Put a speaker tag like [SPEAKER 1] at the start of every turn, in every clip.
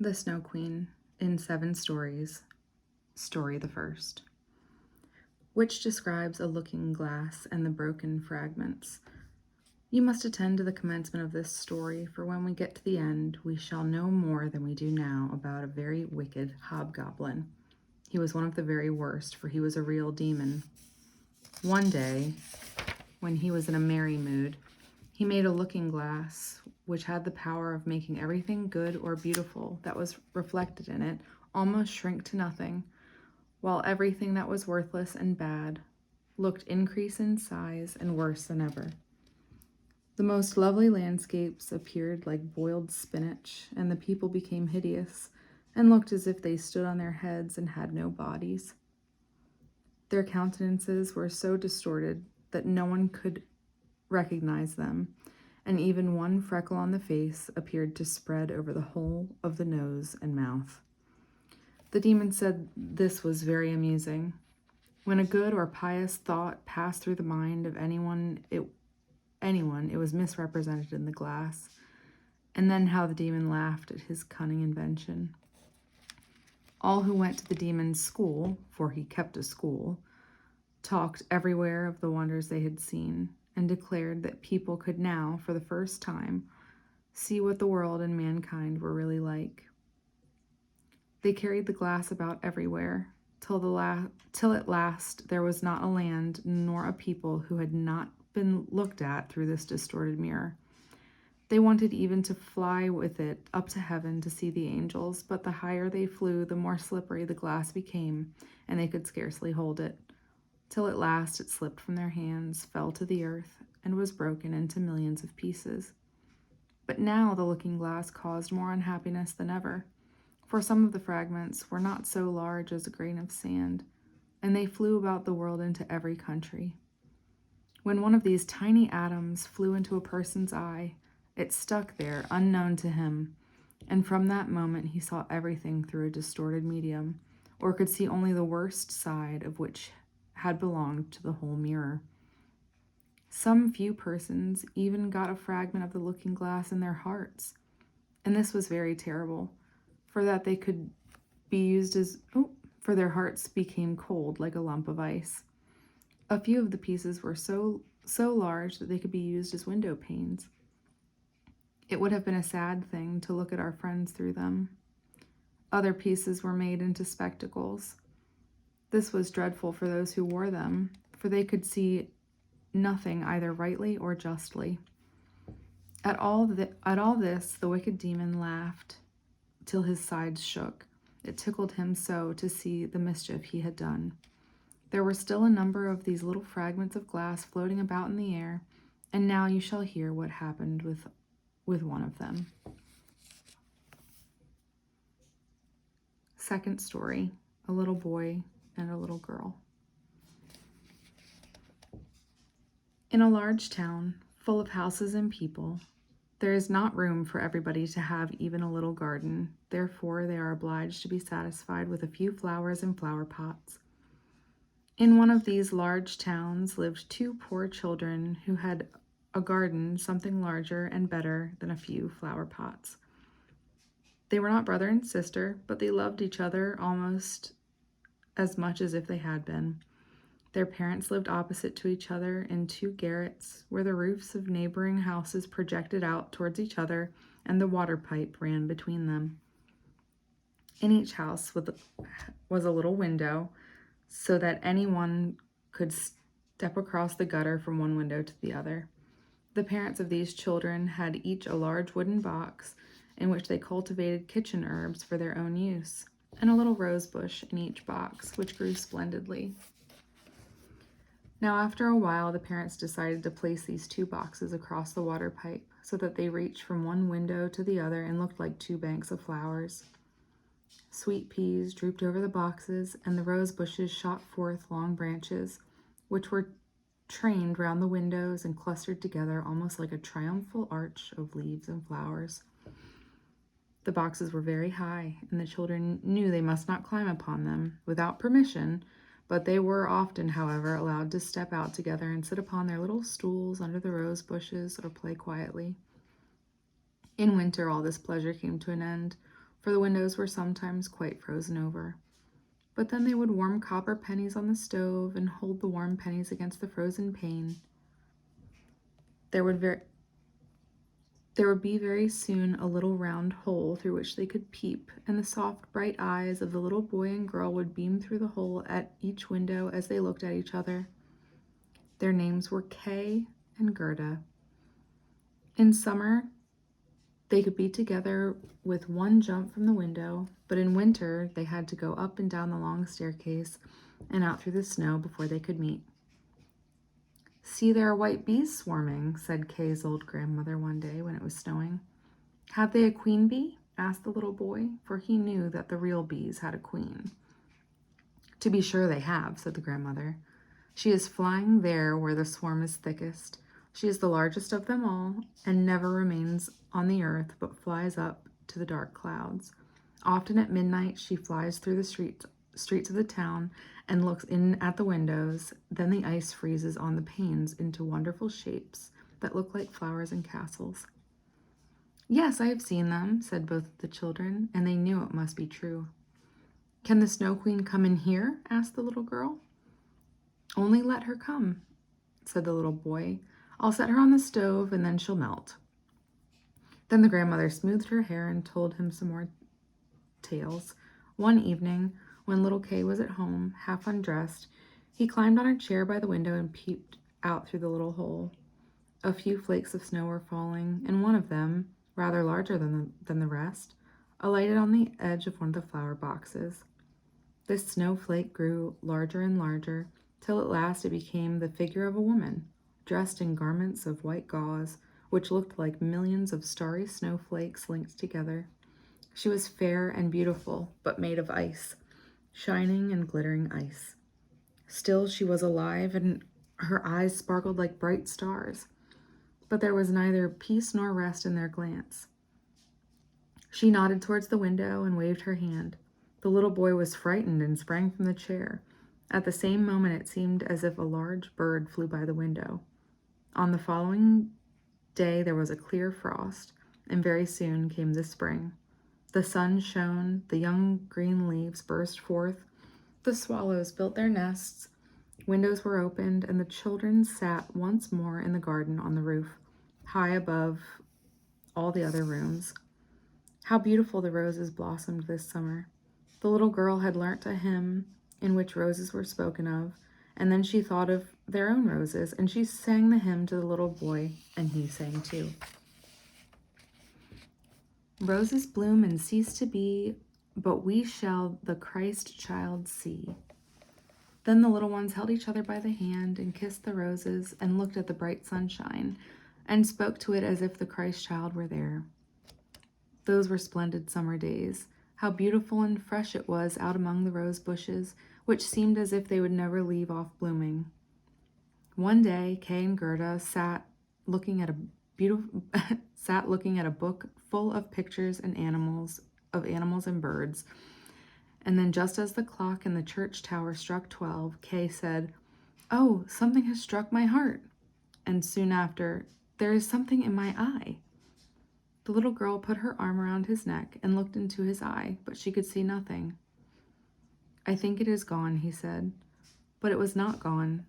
[SPEAKER 1] The Snow Queen in 7 Stories, Story the First, which describes a looking glass and the broken fragments. You must attend to the commencement of this story, for when we get to the end, we shall know more than we do now about a very wicked hobgoblin. He was one of the very worst, for he was a real demon. One day, when he was in a merry mood, he made a looking glass which had the power of making everything good or beautiful that was reflected in it almost shrink to nothing, while everything that was worthless and bad looked increase in size and worse than ever. The most lovely landscapes appeared like boiled spinach, and the people became hideous and looked as if they stood on their heads and had no bodies. Their countenances were so distorted that no one could recognize them, and even one freckle on the face appeared to spread over the whole of the nose and mouth. The demon said this was very amusing. When a good or pious thought passed through the mind of anyone, it was misrepresented in the glass, and then how the demon laughed at his cunning invention. All who went to the demon's school, for he kept a school, talked everywhere of the wonders they had seen, and declared that people could now, for the first time, see what the world and mankind were really like. They carried the glass about everywhere, till at last there was not a land nor a people who had not been looked at through this distorted mirror. They wanted even to fly with it up to heaven to see the angels, but the higher they flew, the more slippery the glass became, and they could scarcely hold it, till at last it slipped from their hands, fell to the earth, and was broken into millions of pieces. But now the looking glass caused more unhappiness than ever, for some of the fragments were not so large as a grain of sand, and they flew about the world into every country. When one of these tiny atoms flew into a person's eye, it stuck there unknown to him, and from that moment he saw everything through a distorted medium, or could see only the worst side of which had belonged to the whole mirror. Some few persons even got a fragment of the looking glass in their hearts, and this was very terrible, for that they could be used for their hearts became cold like a lump of ice. A few of the pieces were so large that they could be used as window panes. It would have been a sad thing to look at our friends through them. Other pieces were made into spectacles. This was dreadful for those who wore them, for they could see nothing either rightly or justly. At all this, the wicked demon laughed till his sides shook. It tickled him so to see the mischief he had done. There were still a number of these little fragments of glass floating about in the air, and now you shall hear what happened with one of them. Second story, a little boy and a little girl. In a large town, full of houses and people, there is not room for everybody to have even a little garden. Therefore, they are obliged to be satisfied with a few flowers in flower pots. In one of these large towns lived 2 poor children who had a garden something larger and better than a few flower pots. They were not brother and sister, but they loved each other almost as much as if they had been. Their parents lived opposite to each other in 2 garrets, where the roofs of neighboring houses projected out towards each other, and the water pipe ran between them. In each house was a little window, so that anyone could step across the gutter from one window to the other. The parents of these children had each a large wooden box in which they cultivated kitchen herbs for their own use, and a little rose bush in each box, which grew splendidly. Now, after a while, the parents decided to place these 2 boxes across the water pipe so that they reached from one window to the other and looked like 2 banks of flowers. Sweet peas drooped over the boxes, and the rose bushes shot forth long branches, which were trained round the windows and clustered together almost like a triumphal arch of leaves and flowers. The boxes were very high, and the children knew they must not climb upon them without permission, but they were often, however, allowed to step out together and sit upon their little stools under the rose bushes or play quietly. In winter, all this pleasure came to an end, for the windows were sometimes quite frozen over. But then they would warm copper pennies on the stove and hold the warm pennies against the frozen pane. There would be very soon a little round hole through which they could peep, and the soft, bright eyes of the little boy and girl would beam through the hole at each window as they looked at each other. Their names were Kay and Gerda. In summer, they could be together with one jump from the window, but in winter, they had to go up and down the long staircase and out through the snow before they could meet. "See, there are white bees swarming," said Kay's old grandmother one day when it was snowing. "Have they a queen bee?" asked the little boy, for he knew that the real bees had a queen. "To be sure they have," said the grandmother. "She is flying there where the swarm is thickest. She is the largest of them all, and never remains on the earth, but flies up to the dark clouds. Often at midnight she flies through the streets of the town and looks in at the windows. Then the ice freezes on the panes into wonderful shapes that look like flowers and castles." "Yes, I have seen them," said both of the children, and they knew it must be true. "Can the Snow Queen come in here?" asked the little girl. "Only let her come," said the little boy. "I'll set her on the stove, and then she'll melt." Then the grandmother smoothed her hair and told him some more tales. One evening, when little Kay was at home, half undressed, he climbed on a chair by the window and peeped out through the little hole. A few flakes of snow were falling, and one of them, rather larger than the rest, alighted on the edge of one of the flower boxes. This snowflake grew larger and larger, till at last it became the figure of a woman, dressed in garments of white gauze, which looked like millions of starry snowflakes linked together. She was fair and beautiful, but made of ice, shining and glittering ice. Still she was alive, and her eyes sparkled like bright stars, but there was neither peace nor rest in their glance. She nodded towards the window and waved her hand. The little boy was frightened and sprang from the chair. At the same moment it seemed as if a large bird flew by the window. On the following day there was a clear frost, and very soon came the spring. The sun shone, the young green leaves burst forth, the swallows built their nests, windows were opened, and the children sat once more in the garden on the roof, high above all the other rooms. How beautiful the roses blossomed this summer. The little girl had learnt a hymn in which roses were spoken of, and then she thought of their own roses, and she sang the hymn to the little boy, and he sang too. "Roses bloom and cease to be, but we shall the Christ child see." Then the little ones held each other by the hand and kissed the roses and looked at the bright sunshine and spoke to it as if the Christ child were there. Those were splendid summer days. How beautiful and fresh it was out among the rose bushes, which seemed as if they would never leave off blooming. One day, Kay and Gerda sat looking at a book full of pictures and animals and birds. And then just as the clock in the church tower struck 12, Kay said, "Oh, something has struck my heart." And soon after, "There is something in my eye." The little girl put her arm around his neck and looked into his eye, but she could see nothing. "I think it is gone," he said. But it was not gone.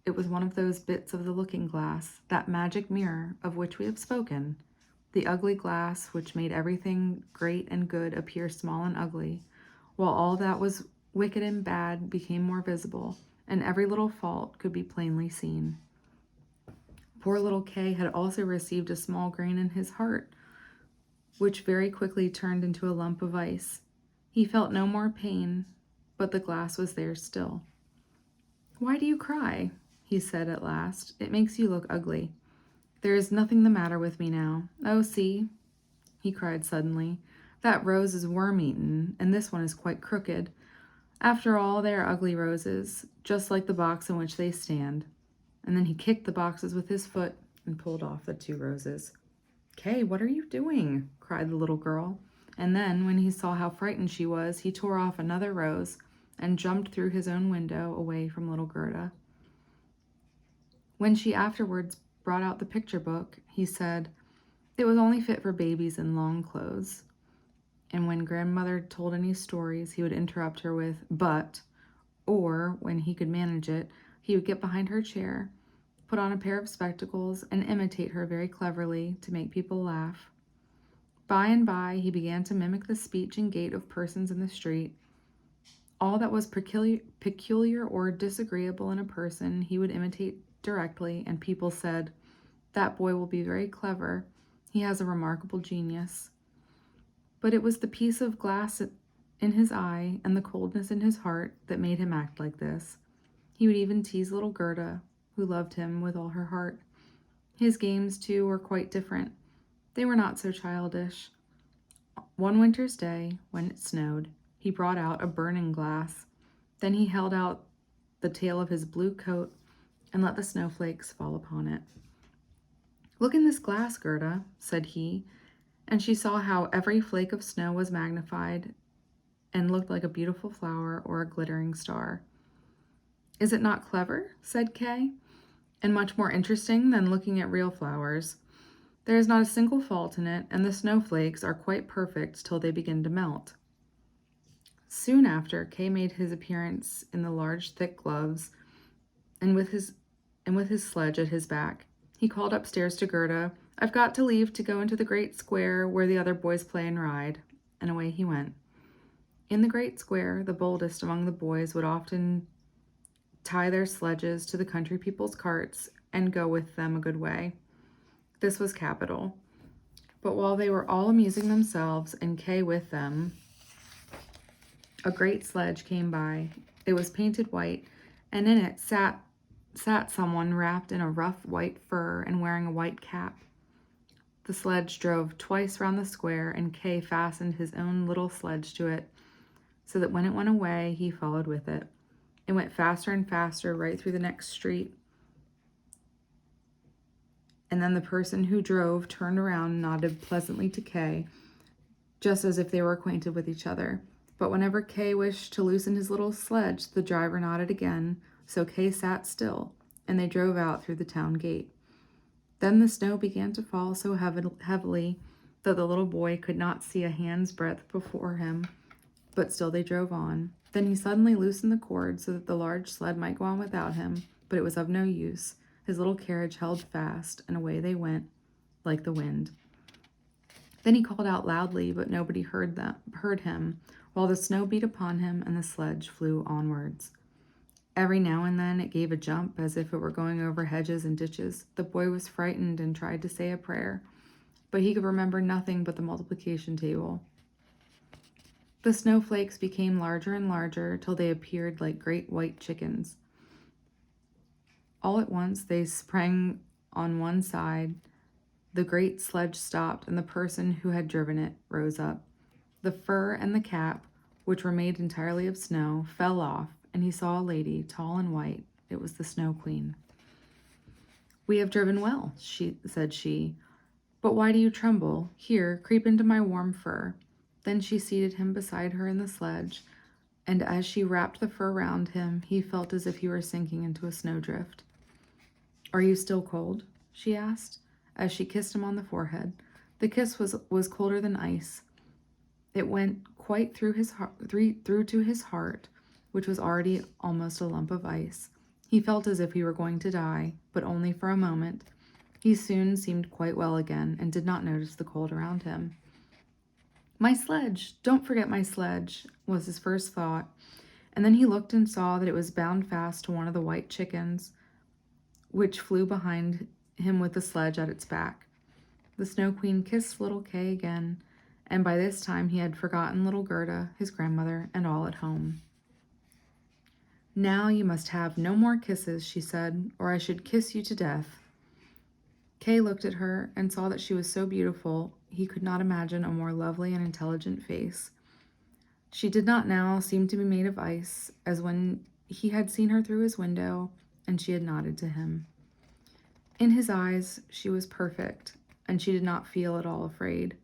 [SPEAKER 1] It was one of those bits of the looking glass, that magic mirror of which we have spoken, the ugly glass which made everything great and good appear small and ugly, while all that was wicked and bad became more visible, and every little fault could be plainly seen. Poor little Kay had also received a small grain in his heart, which very quickly turned into a lump of ice. He felt no more pain, but the glass was there still. "Why do you cry?" he said at last. "It makes you look ugly." "There is nothing the matter with me now. Oh, see," he cried suddenly, "that rose is worm-eaten, and this one is quite crooked. After all, they are ugly roses, just like the box in which they stand." And then he kicked the boxes with his foot and pulled off the 2 roses. "Kay, what are you doing?" cried the little girl. And then, when he saw how frightened she was, he tore off another rose and jumped through his own window away from little Gerda. When she afterwards brought out the picture book, he said, "It was only fit for babies in long clothes." and when grandmother told any stories, he would interrupt her with, "But," or, when he could manage it, he would get behind her chair, put on a pair of spectacles, and imitate her very cleverly to make people laugh. By and by, he began to mimic the speech and gait of persons in the street. All that was peculiar or disagreeable in a person he would imitate directly, and people said, "That boy will be very clever. He has a remarkable genius." But it was the piece of glass in his eye and the coldness in his heart that made him act like this. He would even tease little Gerda, who loved him with all her heart. His games, too, were quite different. They were not so childish. One winter's day, when it snowed, he brought out a burning glass. Then he held out the tail of his blue coat and let the snowflakes fall upon it. "Look in this glass, Gerda," said he, and she saw how every flake of snow was magnified and looked like a beautiful flower or a glittering star. "Is it not clever?" said Kay, "and much more interesting than looking at real flowers? There is not a single fault in it, and the snowflakes are quite perfect till they begin to melt." Soon after, Kay made his appearance in the large, thick gloves, and with his sledge at his back. He called upstairs to Gerda, "I've got to leave to go into the great square where the other boys play and ride," and away he went. In the great square, the boldest among the boys would often tie their sledges to the country people's carts and go with them a good way. This was capital. But while they were all amusing themselves, and Kay with them, a great sledge came by. It was painted white, and in it sat someone wrapped in a rough white fur and wearing a white cap. The sledge drove twice round the square, and Kay fastened his own little sledge to it, so that when it went away, he followed with it. It went faster and faster right through the next street. And then the person who drove turned around and nodded pleasantly to Kay, just as if they were acquainted with each other. But whenever Kay wished to loosen his little sledge, the driver nodded again, so Kay sat still, and they drove out through the town gate. Then the snow began to fall so heavily that the little boy could not see a hand's breadth before him, but still they drove on. Then he suddenly loosened the cord so that the large sled might go on without him, but it was of no use. His little carriage held fast, and away they went, like the wind. Then he called out loudly, but nobody heard him, while the snow beat upon him and the sledge flew onwards. Every now and then it gave a jump as if it were going over hedges and ditches. The boy was frightened and tried to say a prayer, but he could remember nothing but the multiplication table. The snowflakes became larger and larger till they appeared like great white chickens. All at once they sprang on one side. The great sledge stopped, and the person who had driven it rose up. The fur and the cap, which were made entirely of snow, fell off, and he saw a lady, tall and white. It was the Snow Queen. "We have driven well," said she. "But why do you tremble? Here, creep into my warm fur." Then she seated him beside her in the sledge, and as she wrapped the fur round him, he felt as if he were sinking into a snowdrift. "Are you still cold?" she asked, as she kissed him on the forehead. The kiss was colder than ice. It went quite through to his heart, which was already almost a lump of ice. He felt as if he were going to die, but only for a moment. He soon seemed quite well again, and did not notice the cold around him. "My sledge! Don't forget my sledge," was his first thought, and then he looked and saw that it was bound fast to one of the white chickens, which flew behind him with the sledge at its back. The Snow Queen kissed little Kay again, and by this time he had forgotten little Gerda, his grandmother, and all at home. "Now you must have no more kisses," she said, "or I should kiss you to death." Kay looked at her and saw that she was so beautiful he could not imagine a more lovely and intelligent face. She did not now seem to be made of ice, as when he had seen her through his window, and she had nodded to him. In his eyes she was perfect, and she did not feel at all afraid.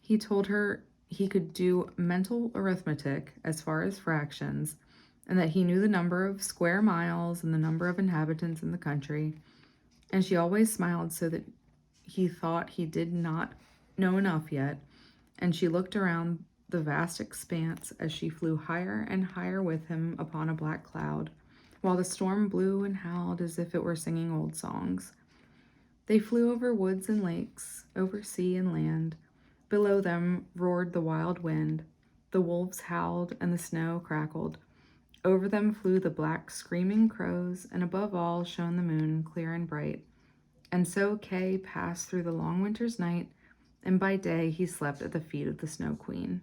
[SPEAKER 1] He told her he could do mental arithmetic as far as fractions, and that he knew the number of square miles and the number of inhabitants in the country, and she always smiled so that he thought he did not know enough yet, and she looked around the vast expanse as she flew higher and higher with him upon a black cloud, while the storm blew and howled as if it were singing old songs. They flew over woods and lakes, over sea and land. Below them roared the wild wind. The wolves howled and the snow crackled. Over them flew the black screaming crows, and above all shone the moon, clear and bright. And so Kay passed through the long winter's night, and by day he slept at the feet of the Snow Queen.